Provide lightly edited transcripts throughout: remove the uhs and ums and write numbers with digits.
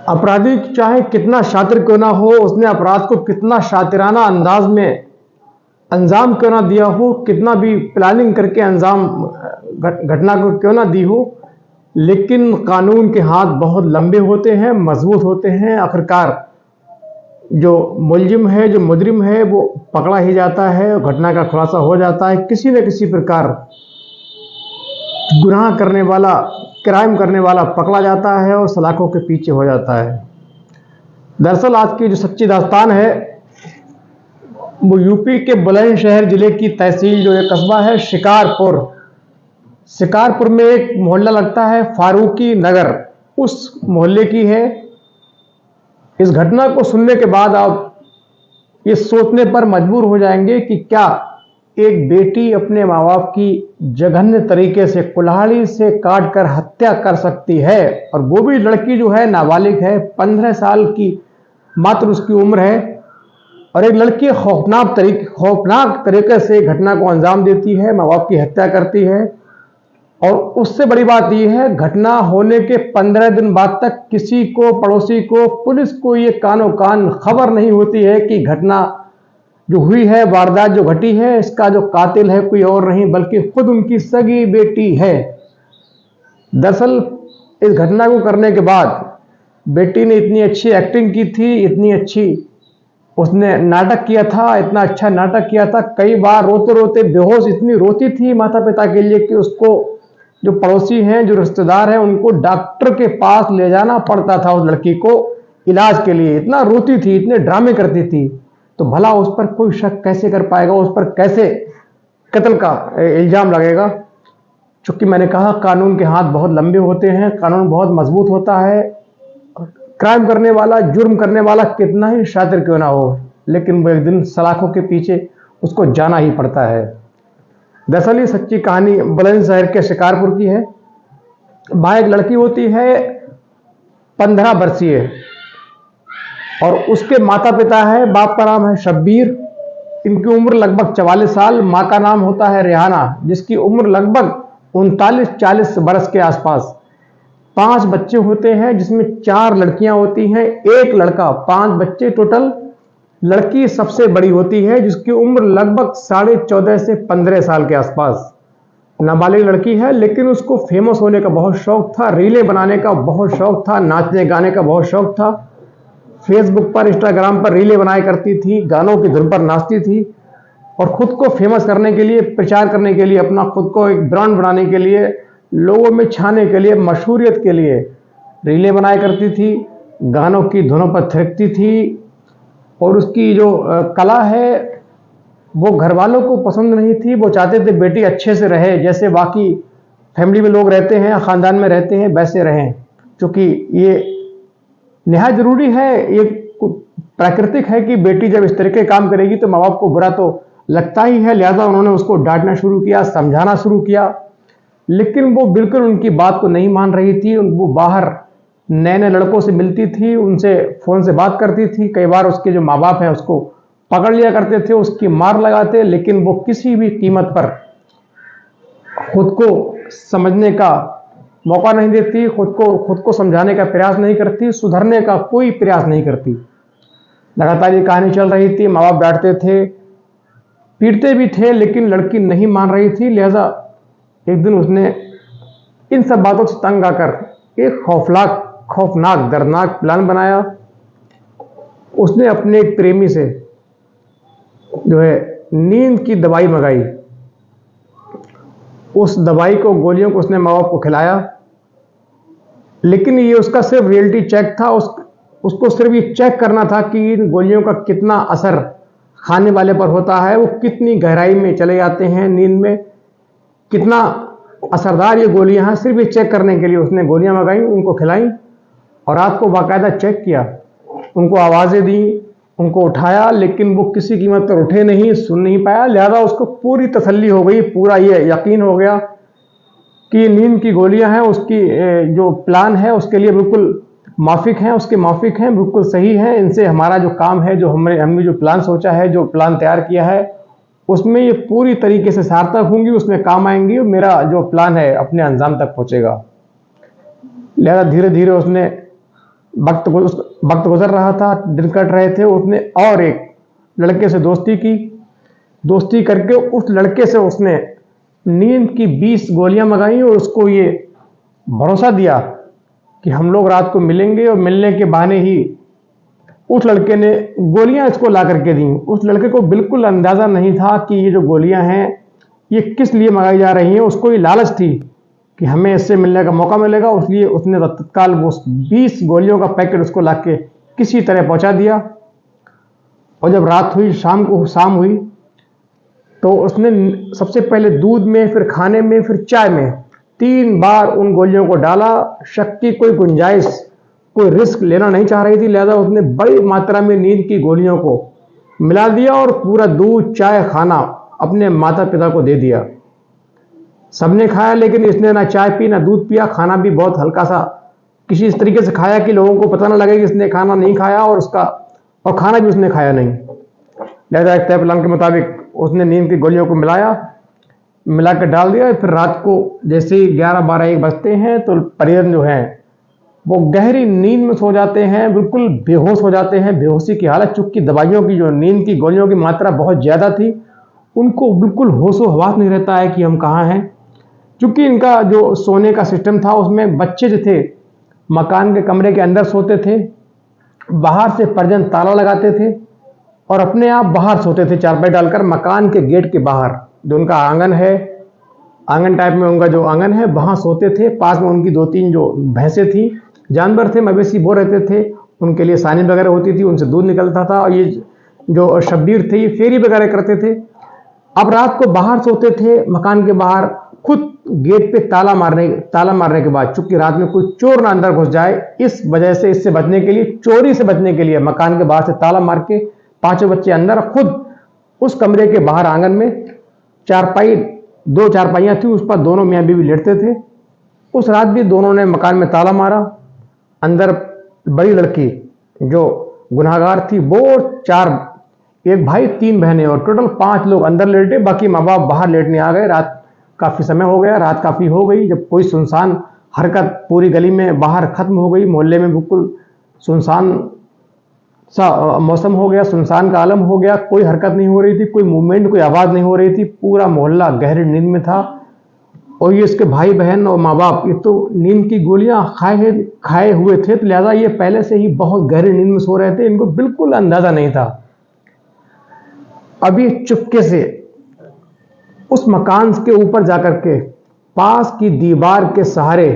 अपराधी चाहे कितना शातिर क्यों ना हो, उसने अपराध को कितना शातिराना अंदाज में अंजाम क्यों ना दिया हो, कितना भी प्लानिंग करके अंजाम घटना को क्यों ना दी हो, लेकिन कानून के हाथ बहुत लंबे होते हैं, मजबूत होते हैं। आखिरकार जो मुलजिम है, जो मुजरिम है, वो पकड़ा ही जाता है, घटना का खुलासा हो जाता है। किसी न किसी प्रकार गुनाह करने वाला, क्राइम करने वाला पकड़ा जाता है और सलाखों के पीछे हो जाता है। दरअसल आज की जो सच्ची दास्तान है वो यूपी के बुलंदशहर जिले की तहसील, जो एक कस्बा है शिकारपुर, शिकारपुर में एक मोहल्ला लगता है फारूकी नगर, उस मोहल्ले की है। इस घटना को सुनने के बाद आप ये सोचने पर मजबूर हो जाएंगे कि क्या एक बेटी अपने माँ बाप की जघन्य तरीके से कुल्हाड़ी से काट कर हत्या कर सकती है, और वो भी लड़की जो है नाबालिग है, 15 साल की मात्र उसकी उम्र है, और एक लड़की खौफनाक तरीके से घटना को अंजाम देती है, माँ बाप की हत्या करती है। और उससे बड़ी बात यह है, घटना होने के 15 दिन बाद तक किसी को, पड़ोसी को, पुलिस को ये कानो कान खबर नहीं होती है कि घटना जो हुई है, वारदात जो घटी है, इसका जो कातिल है कोई और नहीं बल्कि खुद उनकी सगी बेटी है। दरअसल इस घटना को करने के बाद बेटी ने इतनी अच्छी एक्टिंग की थी, इतनी अच्छी उसने नाटक किया था, इतना अच्छा नाटक किया था, कई बार रोते रोते बेहोश इतनी रोती थी माता पिता के लिए कि उसको जो पड़ोसी हैं, जो रिश्तेदार हैं, उनको डॉक्टर के पास ले जाना पड़ता था उस लड़की को इलाज के लिए। इतना रोती थी, इतने ड्रामे करती थी, तो भला उस पर कोई शक कैसे कर पाएगा, उस पर कैसे कत्ल का इल्जाम लगेगा। चूंकि मैंने कहा कानून के हाथ बहुत लंबे होते हैं, कानून बहुत मजबूत होता है। क्राइम करने वाला, जुर्म करने वाला कितना ही शातिर क्यों ना हो, लेकिन वो एक दिन सलाखों के पीछे उसको जाना ही पड़ता है। दरअसल ये सच्ची कहानी बुलंदशहर के शिकारपुर की है। वहां एक लड़की होती है 15 वर्षीय, और उसके माता पिता है, बाप का नाम है शब्बीर, इनकी उम्र लगभग 44 साल, माँ का नाम होता है रेहाना, जिसकी उम्र लगभग 39-40 वर्ष के आसपास। 5 बच्चे होते हैं, जिसमें 4 लड़कियां होती हैं, 1 लड़का, 5 बच्चे टोटल। लड़की सबसे बड़ी होती है, जिसकी उम्र लगभग 14.5 से 15 साल के आसपास। नाबालिग लड़की है, लेकिन उसको फेमस होने का बहुत शौक था, रीलें बनाने का बहुत शौक था, नाचने गाने का बहुत शौक था। फेसबुक पर, इंस्टाग्राम पर रीलें बनाया करती थी, गानों की धुन पर नाचती थी, और खुद को फेमस करने के लिए, प्रचार करने के लिए, अपना खुद को एक ब्रांड बनाने के लिए, लोगों में छाने के लिए, मशहूरियत के लिए रीलें बनाया करती थी, गानों की धुनों पर थिरकती थी। और उसकी जो कला है वो घर वालों को पसंद नहीं थी। वो चाहते थे बेटी अच्छे से रहे, जैसे बाकी फैमिली में लोग रहते हैं, ख़ानदान में रहते हैं, वैसे रहें। क्योंकि ये निहायत ज़रूरी है, ये प्राकृतिक है कि बेटी जब इस तरह के काम करेगी तो माँ बाप को बुरा तो लगता ही है। लिहाजा उन्होंने उसको डांटना शुरू किया, समझाना शुरू किया, लेकिन वो बिल्कुल उनकी बात को नहीं मान रही थी। वो बाहर नए नए लड़कों से मिलती थी, उनसे फ़ोन से बात करती थी। कई बार उसके जो माँ बाप हैं उसको पकड़ लिया करते थे, उसकी मार लगाते, लेकिन वो किसी भी कीमत पर खुद को समझने का मौका नहीं देती, खुद को समझाने का प्रयास नहीं करती, सुधरने का कोई प्रयास नहीं करती। लगातार ये कहानी चल रही थी, माँ बाप डांटते थे, पीटते भी थे, लेकिन लड़की नहीं मान रही थी। लिहाजा एक दिन उसने इन सब बातों से तंग आकर एक खौफनाक दर्दनाक प्लान बनाया। उसने अपने एक प्रेमी से जो है नींद की दवाई मंगाई। उस दवाई को, गोलियों को उसने माँ बाप को खिलाया, लेकिन ये उसका सिर्फ रियलिटी चेक था। उसको सिर्फ ये चेक करना था कि इन गोलियों का कितना असर खाने वाले पर होता है, वो कितनी गहराई में चले जाते हैं नींद में, कितना असरदार ये गोलियां हैं। सिर्फ ये चेक करने के लिए उसने गोलियां मंगाई, उनको खिलाई, और रात को बाकायदा चेक किया, उनको आवाज़ें दी, उनको उठाया, लेकिन वो किसी कीमत पर उठे नहीं, सुन नहीं पाया। लिहाजा उसको पूरी तसल्ली हो गई, पूरा ये यकीन हो गया कि ये नींद की गोलियां हैं, उसकी जो प्लान है उसके लिए बिल्कुल माफिक हैं, उसके माफिक हैं, बिल्कुल सही है। इनसे हमारा जो काम है, जो हमने जो प्लान सोचा है, जो प्लान तैयार किया है, उसमें ये पूरी तरीके से सार्थक होंगी, उसमें काम आएंगी, और मेरा जो प्लान है अपने अंजाम तक पहुंचेगा। लिहाजा धीरे धीरे उसने वक्त गुजर रहा था, दिन कट रहे थे। उसने और एक लड़के से दोस्ती की। दोस्ती करके उस लड़के से उसने नींद की 20 गोलियां मंगाई और उसको ये भरोसा दिया कि हम लोग रात को मिलेंगे, और मिलने के बहाने ही उस लड़के ने गोलियां इसको ला करके दी। उस लड़के को बिल्कुल अंदाजा नहीं था कि ये जो गोलियां हैं ये किस लिए मंगाई जा रही हैं। उसको ये लालच थी कि हमें इससे मिलने का मौका मिलेगा, इसलिए उसने तत्काल वो 20 गोलियों का पैकेट उसको ला के किसी तरह पहुंचा दिया। और जब रात हुई, शाम हुई, तो उसने सबसे पहले दूध में, फिर खाने में, फिर चाय में 3 बार उन गोलियों को डाला। शक की कोई गुंजाइश, कोई रिस्क लेना नहीं चाह रही थी, लिहाजा उसने बड़ी मात्रा में नींद की गोलियों को मिला दिया और पूरा दूध, चाय, खाना अपने माता पिता को दे दिया। सबने खाया, लेकिन इसने ना चाय पी ना दूध पिया। खाना भी बहुत हल्का सा, किसी इस तरीके से खाया कि लोगों को पता ना लगे कि इसने खाना नहीं खाया, और खाना भी उसने खाया नहीं। लिहाजा एक तय प्लान के मुताबिक उसने नींद की गोलियों को मिला कर डाल दिया। फिर रात को जैसे ही 11, 12, 1 बजते हैं तो परिजन जो है वो गहरी नींद में सो जाते हैं, बिल्कुल बेहोश हो जाते हैं, बेहोशी की हालत। चूंकि दवाइयों की, जो नींद की गोलियों की मात्रा बहुत ज़्यादा थी, उनको बिल्कुल होशो हवास नहीं रहता है कि हम कहाँ हैं। चूंकि इनका जो सोने का सिस्टम था उसमें बच्चे जो थे मकान के कमरे के अंदर सोते थे, बाहर से परिजन ताला लगाते थे और अपने आप बाहर सोते थे चारपाई डालकर, मकान के गेट के बाहर। जो उनका आंगन है, आंगन टाइप में उनका जो आंगन है, वहाँ सोते थे। पास में उनकी 2-3 जो भैंसें थी, जानवर थे, मवेशी, वो रहते थे। उनके लिए सानी वगैरह होती थी, उनसे दूध निकलता था। और ये जो शब्बीर थे ये फेरी वगैरह करते थे। अब रात को बाहर सोते थे, मकान के बाहर, खुद गेट पे ताला मारने के बाद, चूंकि रात में कोई चोर ना अंदर घुस जाए, इस वजह से, इससे बचने के लिए, चोरी से बचने के लिए मकान के बाहर से ताला मार के 5 बच्चे अंदर, खुद उस कमरे के बाहर आंगन में 2 चारपाइयां थी, उस पर दोनों मियाँ बीवी लेटते थे। उस रात भी दोनों ने मकान में ताला मारा। अंदर बड़ी लड़की जो गुनाहगार थी वो 4, एक भाई 3 बहनें, और टोटल 5 लोग अंदर लेटे। बाकी माँ बाप बाहर लेटने आ गए। रात काफ़ी समय हो गया, रात काफ़ी हो गई, जब कोई सुनसान हरकत पूरी गली में बाहर खत्म हो गई। मोहल्ले में बिल्कुल सुनसान सा मौसम हो गया, सुनसान का आलम हो गया। कोई हरकत नहीं हो रही थी, कोई मूवमेंट, कोई आवाज़ नहीं हो रही थी। पूरा मोहल्ला गहरी नींद में था। और ये इसके भाई बहन और माँ बाप, ये तो नींद की गोलियां खाए हुए थे, तो लिहाजा ये पहले से ही बहुत गहरी नींद में सो रहे थे। इनको बिल्कुल अंदाजा नहीं था। अभी चुपके से उस मकान के ऊपर जाकर के पास की दीवार के सहारे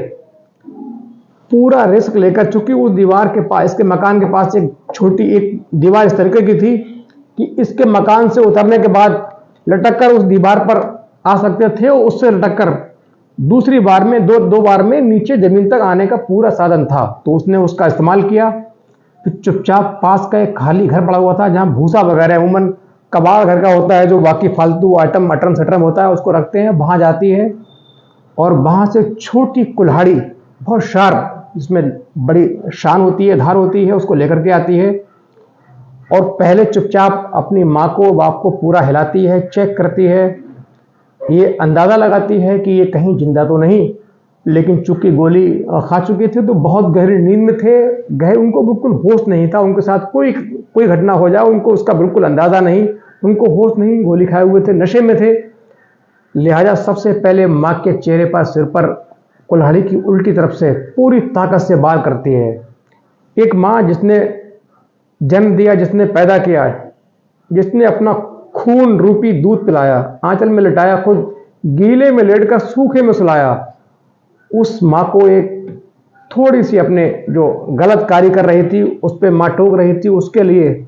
पूरा रिस्क लेकर, चूंकि उस दीवार के पास, इसके मकान के पास एक छोटी एक दीवार इस तरीके की थी कि इसके मकान से उतरने के बाद लटक कर उस दीवार पर आ सकते थे, और उससे लटक कर दूसरी बार में, दो बार में नीचे जमीन तक आने का पूरा साधन था। तो उसने उसका इस्तेमाल किया। फिर चुपचाप पास का एक खाली घर पड़ा हुआ था, जहां भूसा वगैरह, उमन कबाड़ घर का होता है, जो बाकी फालतू आइटम अटरम सटरम होता है उसको रखते हैं, वहां जाती है और वहां से छोटी कुल्हाड़ी, बहुत शार्प, जिसमें बड़ी शान होती है, धार होती है, उसको लेकर के आती है। और पहले चुपचाप अपनी माँ को, बाप को पूरा हिलाती है, चेक करती है, ये अंदाज़ा लगाती है कि ये कहीं जिंदा तो नहीं। लेकिन चूंकि गोली खा चुके थे तो बहुत गहरी नींद में थे, उनको बिल्कुल होश नहीं था। उनके साथ कोई घटना हो जाए उनको उसका बिल्कुल अंदाज़ा नहीं, उनको होश नहीं, गोली खाए हुए थे, नशे में थे। लिहाजा सबसे पहले माँ के चेहरे पर, सिर पर कुल्हाड़ी की उल्टी तरफ से पूरी ताकत से वार करती है। एक माँ जिसने जन्म दिया, जिसने पैदा किया, जिसने अपना खून रूपी दूध पिलाया, आंचल में लिटाया, खुद गीले में लेटकर सूखे में सुलाया, उस माँ को एक थोड़ी सी अपने जो गलत कार्य कर रही थी उस पर माँ टोक रही थी, उसके लिए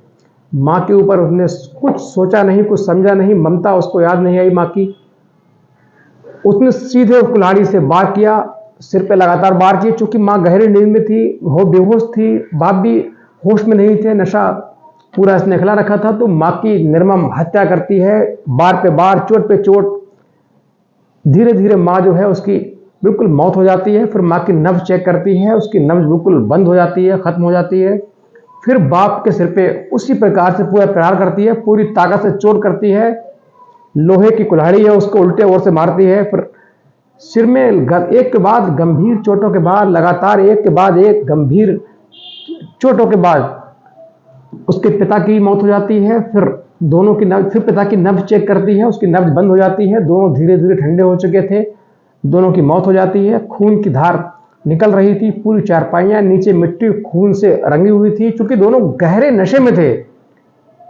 माँ के ऊपर उसने कुछ सोचा नहीं, कुछ समझा नहीं, ममता उसको याद नहीं आई माँ की। उसने सीधे उस कुल्हाड़ी से वार किया, सिर पे लगातार वार किए। चूंकि माँ गहरी नींद में थी, वो बेहोश थी, बाप भी होश में नहीं थे, नशा पूरा इसने खिला रखा था, तो माँ की निर्मम हत्या करती है, बार पे बार, चोट पे चोट। धीरे धीरे माँ जो है उसकी बिल्कुल मौत हो जाती है। फिर माँ की नब्ज चेक करती है, उसकी नब्ज बिल्कुल बंद हो जाती है, खत्म हो जाती है। फिर बाप के सिर पे उसी प्रकार से पूरा प्रहार करती है, पूरी ताकत से चोट करती है। लोहे की कुल्हाड़ी है, उसको उल्टे ओर से मारती है। फिर सिर में एक के बाद गंभीर चोटों के बाद लगातार एक के बाद एक गंभीर चोटों के बाद उसके पिता की मौत हो जाती है। फिर दोनों की नब्ज, फिर पिता की नब्ज चेक करती है, उसकी नब्ज बंद हो जाती है। दोनों धीरे धीरे ठंडे हो चुके थे, दोनों की मौत हो जाती है। खून की धार निकल रही थी, पूरी चारपाइयाँ नीचे मिट्टी खून से रंगी हुई थी। चूंकि दोनों गहरे नशे में थे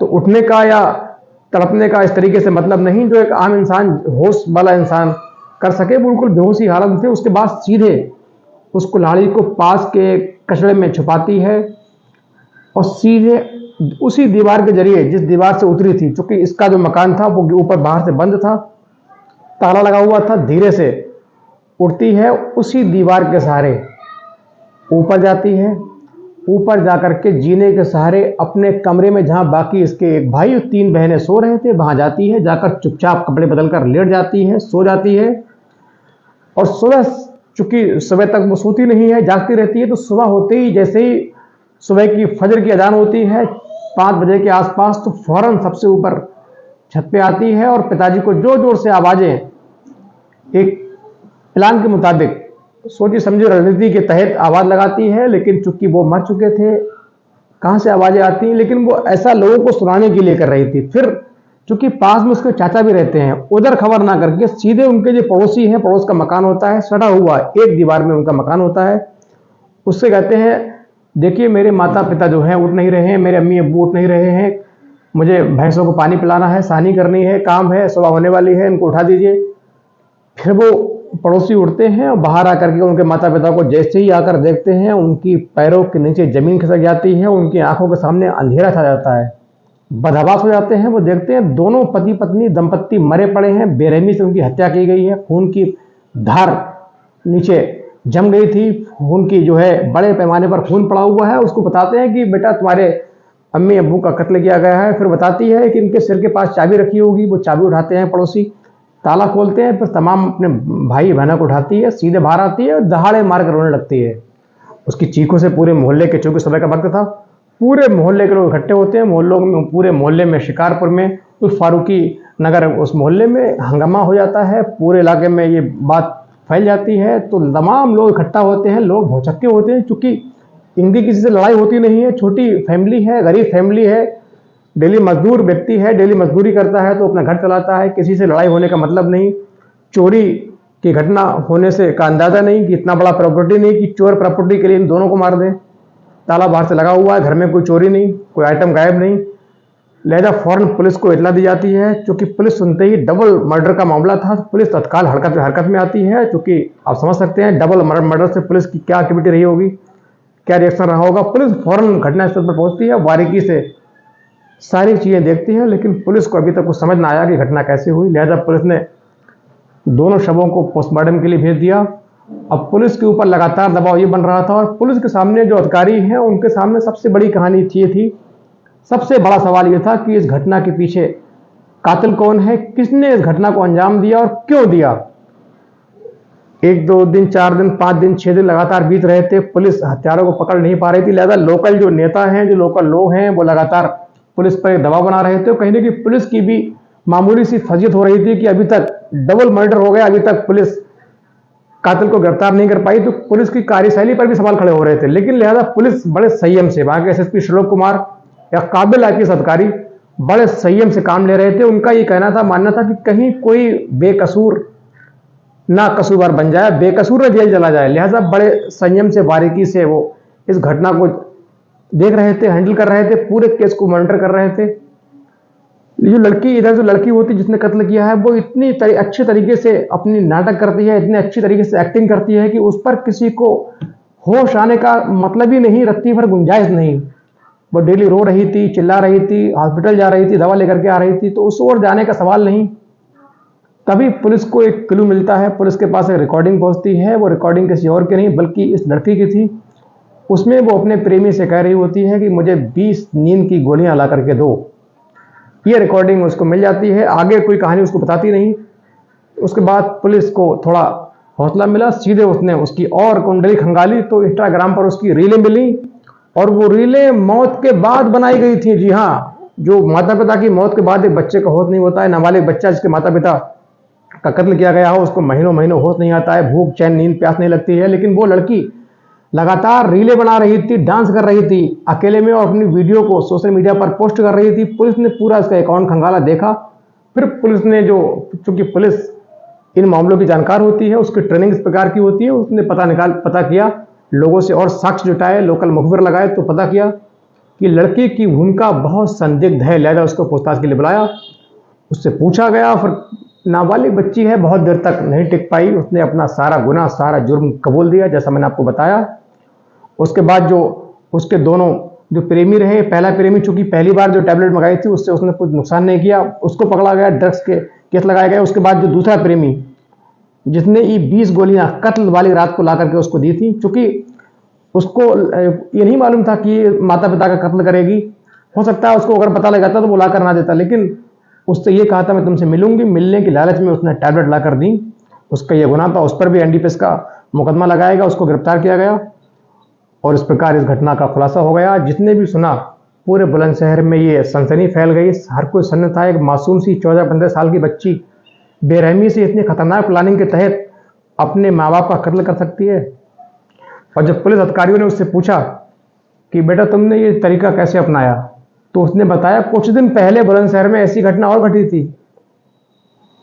तो उठने का या तड़पने का इस तरीके से मतलब नहीं जो एक आम इंसान, होश वाला इंसान कर सके। बिल्कुल बेहोशी हालत में थे। उसके बाद सीधे उस कुल्हाड़ी को पास के कचड़े में छुपाती है और सीधे उसी दीवार के जरिए, जिस दीवार से उतरी थी, चूंकि इसका जो मकान था वो ऊपर बाहर से बंद था, ताला लगा हुआ था, धीरे से उड़ती है, उसी दीवार के सहारे ऊपर जाती है। ऊपर जाकर के जीने के सहारे अपने कमरे में, जहां बाकी इसके एक भाई और 3 बहनें सो रहे थे, वहां जाती है। जाकर चुपचाप कपड़े बदलकर लेट जाती है, सो जाती है। और सुबह, चूंकि सुबह तक वो सोती नहीं है, जागती रहती है, तो सुबह होते ही, जैसे ही सुबह की फजर की अजान होती है 5 बजे के आसपास, तो फौरन सबसे ऊपर छत पे आती है और पिताजी को जोर जोर से आवाजें, एक प्लान के मुताबिक, सोची समझी रणनीति के तहत आवाज लगाती है। लेकिन चूंकि वो मर चुके थे, कहां से आवाजें आती हैं, लेकिन वो ऐसा लोगों को सुनाने के लिए कर रही थी। फिर चूंकि पास में उसके चाचा भी रहते हैं, उधर खबर ना करके सीधे उनके जो पड़ोसी हैं, पड़ोस का मकान होता है, सटा हुआ एक दीवार में उनका मकान होता है, उससे कहते हैं, देखिए मेरे माता पिता जो हैं उठ नहीं रहे हैं, मेरे अम्मी अब्बू उठ नहीं रहे हैं, मुझे भैंसों को पानी पिलाना है, सानी करनी है, काम है, सुबह होने वाली है, इनको उठा दीजिए। फिर वो पड़ोसी उठते हैं और बाहर आकर के उनके माता पिता को जैसे ही आकर देखते हैं, उनकी पैरों के नीचे जमीन खिसक जाती है, उनकी आंखों के सामने अंधेरा छा जाता है, बदहवास हो जाते हैं। वो देखते हैं दोनों पति पत्नी दंपत्ति मरे पड़े हैं, बेरहमी से उनकी हत्या की गई है, खून की धार नीचे जम गई थी, खून की जो है बड़े पैमाने पर खून पड़ा हुआ है। उसको बताते हैं कि बेटा तुम्हारे अम्मी अब्बू का कत्ल किया गया है। फिर बताती है कि इनके सिर के पास चाबी रखी होगी, वो चाबी उठाते हैं पड़ोसी, ताला खोलते हैं, फिर तमाम अपने भाई बहनों को उठाती है, सीधे बाहर आती है और दहाड़े मार कर रोने लगती है। उसकी चीखों से पूरे मोहल्ले के, चूंकि सुबह का वक्त था, पूरे मोहल्ले के लोग इकट्ठे होते हैं। मोहल्लों में, पूरे मोहल्ले में, शिकारपुर में, उस फारूकी नगर उस मोहल्ले में हंगामा हो जाता है, पूरे इलाके में ये बात फैल जाती है। तो तमाम लोग इकट्ठा होते हैं, लोग भौचक्के होते हैं, चूंकि इनकी किसी से लड़ाई होती नहीं है, छोटी फैमिली है, गरीब फैमिली है, डेली मजदूर व्यक्ति है, डेली मजदूरी करता है तो अपना घर चलाता है, किसी से लड़ाई होने का मतलब नहीं, चोरी की घटना होने से का अंदाजा नहीं कि इतना बड़ा प्रॉपर्टी नहीं कि चोर प्रॉपर्टी के लिए इन दोनों को मार दें। ताला बाहर से लगा हुआ है, घर में कोई चोरी नहीं, कोई आइटम गायब नहीं। लिहाजा फौरन पुलिस को इतला दी जाती है। चूंकि पुलिस सुनते ही डबल मर्डर का मामला था, पुलिस तत्काल हरकत में आती है। चूंकि आप समझ सकते हैं डबल मर्डर से पुलिस की क्या एक्टिविटी रही होगी, क्या रिएक्शन रहा होगा। पुलिस फौरन घटनास्थल पर पहुंचती है, बारीकी से सारी चीजें देखती है, लेकिन पुलिस को अभी तक कुछ समझ ना आया कि घटना कैसे हुई। लिहाजा पुलिस ने दोनों शवों को पोस्टमार्टम के लिए भेज दिया। अब पुलिस के ऊपर लगातार दबाव ये बन रहा था और पुलिस के सामने जो अधिकारी हैं उनके सामने सबसे बड़ी कहानी ये थी, सबसे बड़ा सवाल ये था कि इस घटना के पीछे कातिल कौन है, किसने इस घटना को अंजाम दिया और क्यों दिया। 1 2 दिन 4 दिन 5 दिन 6 दिन लगातार बीत रहे थे, पुलिस हत्यारों को पकड़ नहीं पा रही थी। लिहाजा लोकल जो नेता हैं, जो लोकल लोग हैं, वो लगातार पुलिस पर दबाव बना रहे थे। कहीं ना कहीं पुलिस की भी मामूली सी फजीयत हो रही थी कि अभी तक डबल मर्डर हो गया, अभी तक पुलिस कातिल को गिरफ्तार नहीं कर पाई, तो पुलिस की कार्यशैली पर भी सवाल खड़े हो रहे थे। लेकिन लिहाजा पुलिस बड़े संयम से, वहां के एसएसपी श्लोक कुमार या काबिल आईपीएस अधिकारी बड़े संयम से काम ले रहे थे। उनका ये कहना था, मानना था कि कहीं कोई बेकसूर ना कसूरवार बन जाए, बेकसूर ना जेल चला जाए। लिहाजा बड़े संयम से, बारीकी से वो इस घटना को देख रहे थे, हैंडल कर रहे थे, पूरे केस को मॉनिटर कर रहे थे। जो लड़की, इधर जो लड़की होती जिसने कत्ल किया है, वो इतनी अच्छे तरीके से अपनी नाटक करती है, इतने अच्छी तरीके से एक्टिंग करती है कि उस पर किसी को होश आने का मतलब ही नहीं, रत्ती भर गुंजाइश नहीं। वो डेली रो रही थी, चिल्ला रही थी, हॉस्पिटल जा रही थी, दवा लेकर के आ रही थी, तो उस ओर जाने का सवाल नहीं। तभी पुलिस को एक क्लू मिलता है, पुलिस के पास एक रिकॉर्डिंग पहुंचती है। वो रिकॉर्डिंग किसी और की नहीं बल्कि इस लड़की की थी। उसमें वो अपने प्रेमी से कह रही होती है कि मुझे 20 नींद की गोलियां ला करके दो। ये रिकॉर्डिंग उसको मिल जाती है, आगे कोई कहानी उसको बताती नहीं। उसके बाद पुलिस को थोड़ा हौसला मिला, सीधे उसने उसकी और कुंडली खंगाली तो इंस्टाग्राम पर उसकी रीलें मिली, और वो रीलें मौत के बाद बनाई गई थी। जी हाँ, जो माता पिता की मौत के बाद एक बच्चे का होश नहीं होता है, नाबालिग बच्चा जिसके माता पिता का कत्ल किया गया हो, उसको महीनों महीनों होश नहीं आता है, भूख चैन नींद प्यास नहीं लगती है। लेकिन वो लड़की लगातार रीलें बना रही थी, डांस कर रही थी अकेले में और अपनी वीडियो को सोशल मीडिया पर पोस्ट कर रही थी। पुलिस ने पूरा इसका अकाउंट खंगाला, देखा। फिर पुलिस ने चूंकि पुलिस इन मामलों की जानकार होती है, उसकी ट्रेनिंग इस प्रकार की होती है, उसने पता किया, लोगों से और साक्ष्य जुटाए, लोकल मुखबिर लगाए, तो पता किया कि लड़की की भूमिका बहुत संदिग्ध है। लिहाजा उसको पूछताछ के लिए बुलाया, उससे पूछा गया। फिर नाबालिग बच्ची है, बहुत देर तक नहीं टिक पाई, उसने अपना सारा गुनाह, सारा जुर्म कबूल दिया, जैसा मैंने आपको बताया। उसके बाद जो उसके दोनों जो प्रेमी रहे, पहला प्रेमी चूंकि पहली बार जो टैबलेट मंगाई थी उससे उसने कुछ नुकसान नहीं किया, उसको पकड़ा गया, ड्रग्स के केस लगाया गया। उसके बाद जो दूसरा प्रेमी जिसने ये 20 गोलियां कत्ल वाली रात को ला करके उसको दी थी, चूंकि उसको ये नहीं मालूम था कि माता पिता का कत्ल करेगी, हो सकता है उसको अगर पता लग जाता तो वो ला कर ना देता, लेकिन उससे ये कहा था मैं तुमसे मिलूंगी, मिलने की लालच में उसने टैबलेट ला कर दी। उसका ये गुनाह था, उस पर भी एनडीपीएस का मुकदमा लगाया गया, उसको गिरफ्तार किया गया और इस प्रकार इस घटना का खुलासा हो गया। जितने भी सुना, पूरे बुलंदशहर में ये सनसनी फैल गई, हर कोई सन्न था। एक मासूम सी 14-15 साल की बच्ची बेरहमी से इतनी खतरनाक प्लानिंग के तहत अपने माँ बाप का कत्ल कर सकती है। और जब पुलिस अधिकारियों ने उससे पूछा कि बेटा तुमने ये तरीका कैसे अपनाया, तो उसने बताया कुछ दिन पहले बुलंदशहर में ऐसी घटना और घटी थी।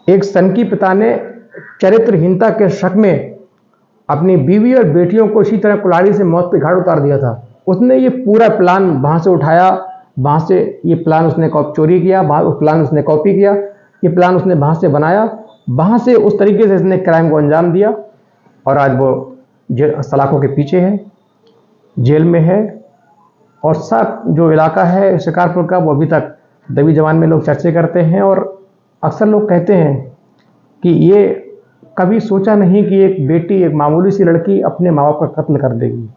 एक सनकी पिता ने चरित्रहीनता के शक में अपनी बीवी और बेटियों को इसी तरह कुल्हाड़ी से मौत के घाट उतार दिया था। उसने ये पूरा प्लान वहां से उठाया, वहां से ये प्लान उसने चोरी किया, उस प्लान उसने कॉपी किया, ये प्लान उसने वहां से बनाया, वहां से उस तरीके से इसने क्राइम को अंजाम दिया और आज वो सलाखों के पीछे है, जेल में है। और सब जो इलाका है शिकारपुर का, वो अभी तक दबी जबान में लोग चर्चे करते हैं और अक्सर लोग कहते हैं कि ये कभी सोचा नहीं कि एक बेटी, एक मामूली सी लड़की अपने माँ बाप का कत्ल कर देगी।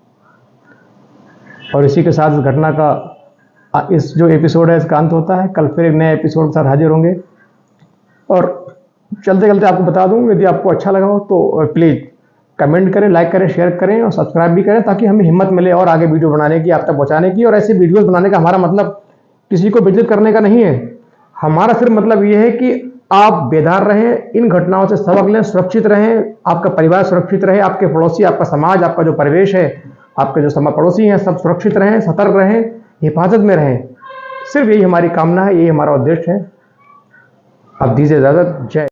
और इसी के साथ इस घटना का इस जो एपिसोड है इसका अंत होता है। कल फिर एक नए एपिसोड के साथ हाजिर होंगे। और चलते चलते आपको बता दूं, यदि आपको अच्छा लगा हो तो प्लीज़ कमेंट करें, लाइक करें, शेयर करें और सब्सक्राइब भी करें, ताकि हमें हिम्मत मिले और आगे वीडियो बनाने की, आप तक पहुँचाने की। और ऐसे वीडियोज़ बनाने का हमारा मतलब किसी को बेइज्जत करने का नहीं है। हमारा सिर्फ मतलब ये है कि आप बेदार रहें, इन घटनाओं से सबक लें, सुरक्षित रहें, आपका परिवार सुरक्षित रहे, आपके पड़ोसी, आपका समाज, आपका जो परिवेश है, आपके जो पड़ोसी हैं, सब सुरक्षित रहें, सतर्क रहें, हिफाजत में रहें। सिर्फ यही हमारी कामना है, यही हमारा उद्देश्य है। अब दीजिए इजाज़त। जय